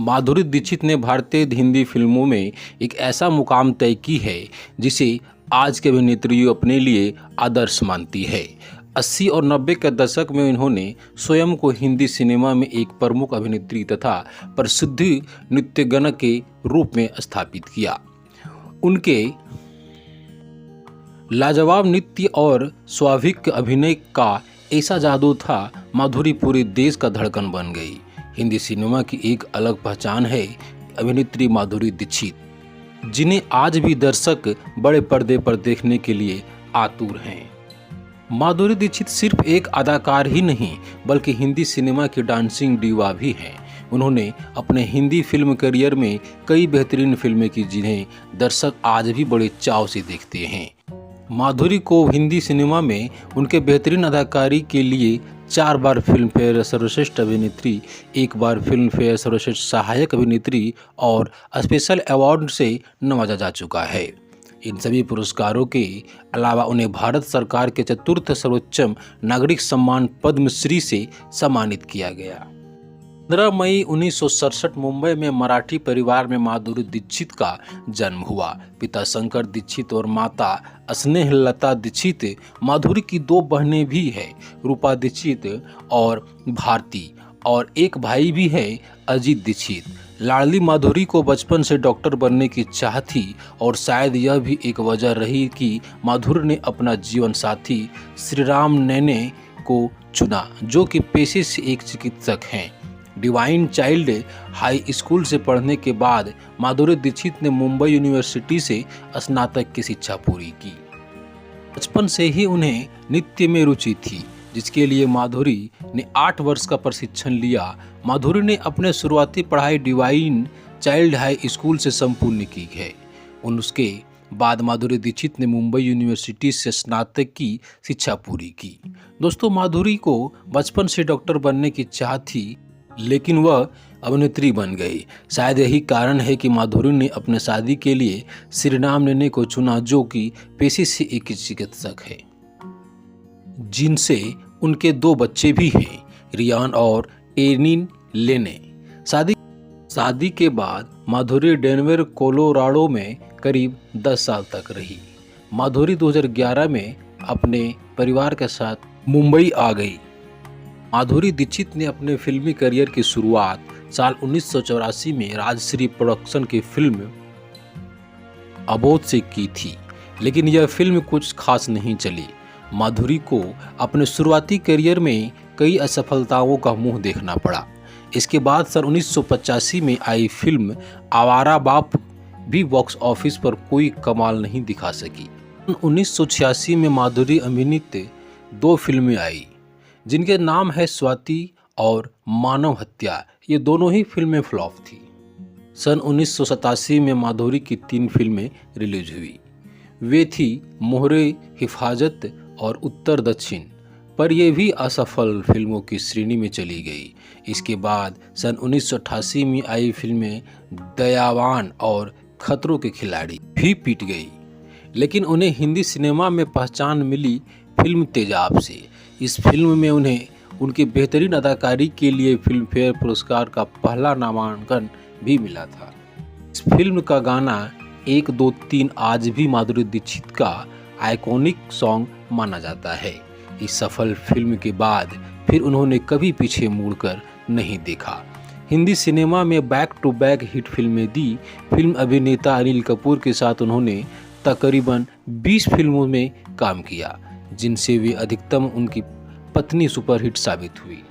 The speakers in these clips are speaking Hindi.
माधुरी दीक्षित ने भारतीय हिंदी फिल्मों में एक ऐसा मुकाम तय की है जिसे आज के अभिनेत्रियों अपने लिए आदर्श मानती है। 80 और 90 के दशक में इन्होंने स्वयं को हिंदी सिनेमा में एक प्रमुख अभिनेत्री तथा प्रसिद्ध नृत्यगण के रूप में स्थापित किया। उनके लाजवाब नृत्य और स्वाभाविक अभिनय का ऐसा जादू था, माधुरी पूरे देश का धड़कन बन गई। हिंदी सिनेमा की एक अलग पहचान है अभिनेत्री माधुरी दीक्षित, जिन्हें आज भी दर्शक बड़े पर्दे पर देखने के लिए आतुर हैं। माधुरी दीक्षित सिर्फ एक अदाकार ही नहीं बल्कि हिंदी सिनेमा की डांसिंग डीवा भी हैं। उन्होंने अपने हिंदी फिल्म करियर में कई बेहतरीन फिल्में की जिन्हें दर्शक आज भी बड़े चाव से देखते हैं। माधुरी को हिंदी सिनेमा में उनके बेहतरीन अदाकारी के लिए 4 बार फिल्म फेयर सर्वश्रेष्ठ अभिनेत्री, 1 बार फिल्म फेयर सर्वश्रेष्ठ सहायक अभिनेत्री और स्पेशल अवार्ड से नवाजा जा चुका है। इन सभी पुरस्कारों के अलावा उन्हें भारत सरकार के चतुर्थ सर्वोच्च नागरिक सम्मान पद्मश्री से सम्मानित किया गया। 15 मई 1967 मुंबई में मराठी परिवार में माधुरी दीक्षित का जन्म हुआ। पिता शंकर दीक्षित और माता स्नेहलता दीक्षित। माधुरी की 2 बहनें भी हैं, रूपा दीक्षित और भारती, और एक भाई भी है, अजीत दीक्षित। लाडली माधुरी को बचपन से डॉक्टर बनने की चाह थी और शायद यह भी एक वजह रही कि माधुरी ने अपना जीवन साथी श्रीराम नैने को चुना, जो कि पेशे से एक चिकित्सक हैं। डिवाइन चाइल्ड हाई स्कूल से पढ़ने के बाद माधुरी दीक्षित ने मुंबई यूनिवर्सिटी से स्नातक की शिक्षा पूरी की। बचपन से ही उन्हें नृत्य में रुचि थी, जिसके लिए माधुरी ने 8 वर्ष का प्रशिक्षण लिया। माधुरी ने अपने शुरुआती पढ़ाई डिवाइन चाइल्ड हाई स्कूल से संपूर्ण की है। उसके बाद माधुरी दीक्षित ने मुंबई यूनिवर्सिटी से स्नातक की शिक्षा पूरी की। दोस्तों, माधुरी को बचपन से डॉक्टर बनने की चाह थी, लेकिन वह अभिनेत्री बन गई। शायद यही कारण है कि माधुरी ने अपने शादी के लिए श्रीराम नैने को चुना, जो कि पेशे से एक चिकित्सक है, जिनसे उनके 2 बच्चे भी हैं, रियान और एनिन लेने। शादी के बाद माधुरी डेनवर कोलोराडो में करीब 10 साल तक रही। माधुरी 2011 में अपने परिवार के साथ मुंबई आ गई। माधुरी दीक्षित ने अपने फिल्मी करियर की शुरुआत साल 1984 में राजश्री प्रोडक्शन की फिल्म अबोध से की थी, लेकिन यह फिल्म कुछ खास नहीं चली। माधुरी को अपने शुरुआती करियर में कई असफलताओं का मुंह देखना पड़ा। इसके बाद सन 1985 में आई फिल्म आवारा बाप भी बॉक्स ऑफिस पर कोई कमाल नहीं दिखा सकी। 1986 में माधुरी अभिनीत 2 फिल्में आई, जिनके नाम है स्वाति और मानव हत्या। ये दोनों ही फिल्में फ्लॉप थी। सन 1987 में माधुरी की 3 फिल्में रिलीज हुई। वे थी मोहरे हिफाजत और उत्तर दक्षिण, पर ये भी असफल फिल्मों की श्रेणी में चली गई। इसके बाद सन 1988 में आई फिल्में दयावान और खतरों के खिलाड़ी भी पीट गई, लेकिन उन्हें हिंदी सिनेमा में पहचान मिली फिल्म तेजाब से। इस फिल्म में उन्हें उनकी बेहतरीन अदाकारी के लिए फिल्म फेयर पुरस्कार का पहला नामांकन भी मिला था। इस फिल्म का गाना 1 2 3 आज भी माधुरी दीक्षित का आइकॉनिक सॉन्ग माना जाता है। इस सफल फिल्म के बाद फिर उन्होंने कभी पीछे मुड़कर नहीं देखा। हिंदी सिनेमा में बैक टू बैक हिट फिल्में दी। फिल्म अभिनेता अनिल कपूर के साथ उन्होंने तकरीबन 20 फिल्मों में काम किया, जिनसे वे अधिकतम उनकी पत्नी सुपरहिट साबित हुई।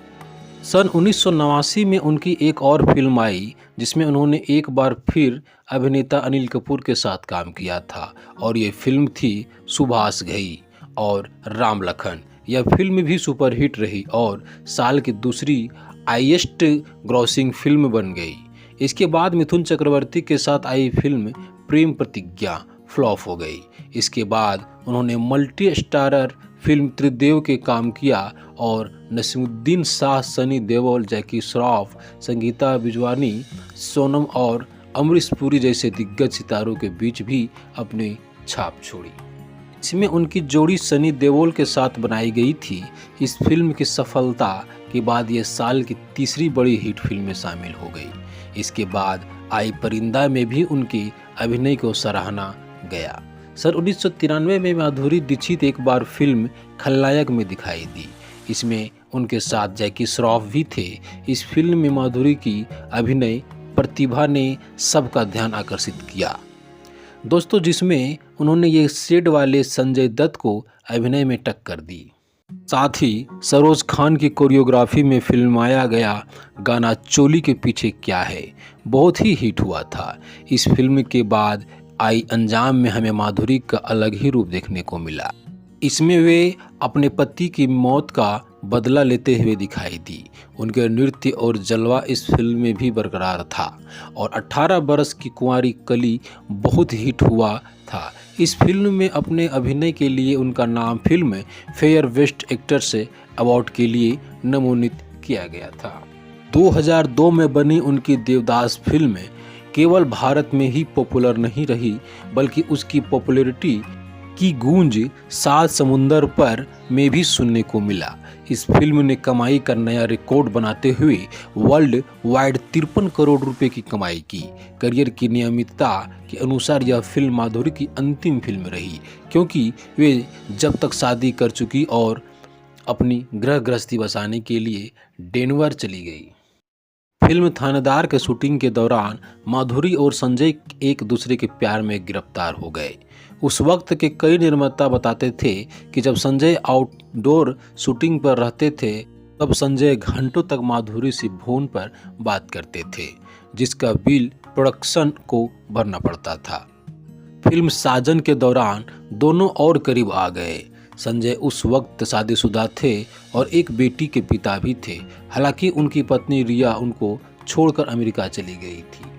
सन 1989 में उनकी एक और फिल्म आई, जिसमें उन्होंने एक बार फिर अभिनेता अनिल कपूर के साथ काम किया था, और ये फिल्म थी सुभाष घई और राम लखन। यह फिल्म भी सुपरहिट रही और साल की दूसरी हाईएस्ट ग्रॉसिंग फिल्म बन गई। इसके बाद मिथुन चक्रवर्ती के साथ आई फिल्म प्रेम प्रतिज्ञा फ्लॉप हो गई। इसके बाद उन्होंने मल्टी स्टारर फिल्म त्रिदेव के काम किया और नसीमुद्दीन शाह, सनी देओल, जैकी श्रॉफ, संगीता बिजवानी, सोनम और अमरीश पुरी जैसे दिग्गज सितारों के बीच भी अपनी छाप छोड़ी। इसमें उनकी जोड़ी सनी देओल के साथ बनाई गई थी। इस फिल्म की सफलता के बाद ये साल की तीसरी बड़ी हिट फिल्म में शामिल हो गई। इसके बाद आई परिंदा में भी उनके अभिनय को सराहना गया। सन 1993 में माधुरी दीक्षित एक बार फिल्म खलनायक में दिखाई दी। इसमें उनके साथ जैकी श्रॉफ भी थे। इस फिल्म में माधुरी की अभिनय प्रतिभा ने सबका ध्यान आकर्षित किया दोस्तों, जिसमें उन्होंने ये शेड वाले संजय दत्त को अभिनय में टक्कर दी। साथ ही सरोज खान की कोरियोग्राफी में फिल्माया गया गाना चोली के पीछे क्या है बहुत ही हिट हुआ था। इस फिल्म के बाद आई अंजाम में हमें माधुरी का अलग ही रूप देखने को मिला। इसमें वे अपने पति की मौत का बदला लेते हुए दिखाई दी। उनके नृत्य और जलवा इस फिल्म में भी बरकरार था और 18 बरस की कुंवारी कली बहुत हिट हुआ था। इस फिल्म में अपने अभिनय के लिए उनका नाम film fair best actress award के लिए नामांकित किया गया था। 2002 में बनी उनकी देवदास फिल्म केवल भारत में ही पॉपुलर नहीं रही, बल्कि उसकी पॉपुलैरिटी की गूंज 7 समुंदर पर में भी सुनने को मिला। इस फिल्म ने कमाई का नया रिकॉर्ड बनाते हुए वर्ल्ड वाइड 53 करोड़ रुपए की कमाई की। करियर की नियमितता के अनुसार यह फिल्म माधुरी की अंतिम फिल्म रही, क्योंकि वे जब तक शादी कर चुकी और अपनी गृह गृहस्थी बसाने के लिए डेनवर चली गई। फिल्म थानेदार के शूटिंग के दौरान माधुरी और संजय एक दूसरे के प्यार में गिरफ्तार हो गए। उस वक्त के कई निर्माता बताते थे कि जब संजय आउटडोर शूटिंग पर रहते थे तब संजय घंटों तक माधुरी से फोन पर बात करते थे, जिसका बिल प्रोडक्शन को भरना पड़ता था। फिल्म साजन के दौरान दोनों और करीब आ गए। संजय उस वक्त शादीशुदा थे और एक बेटी के पिता भी थे। हालांकि उनकी पत्नी रिया उनको छोड़कर अमेरिका चली गई थी।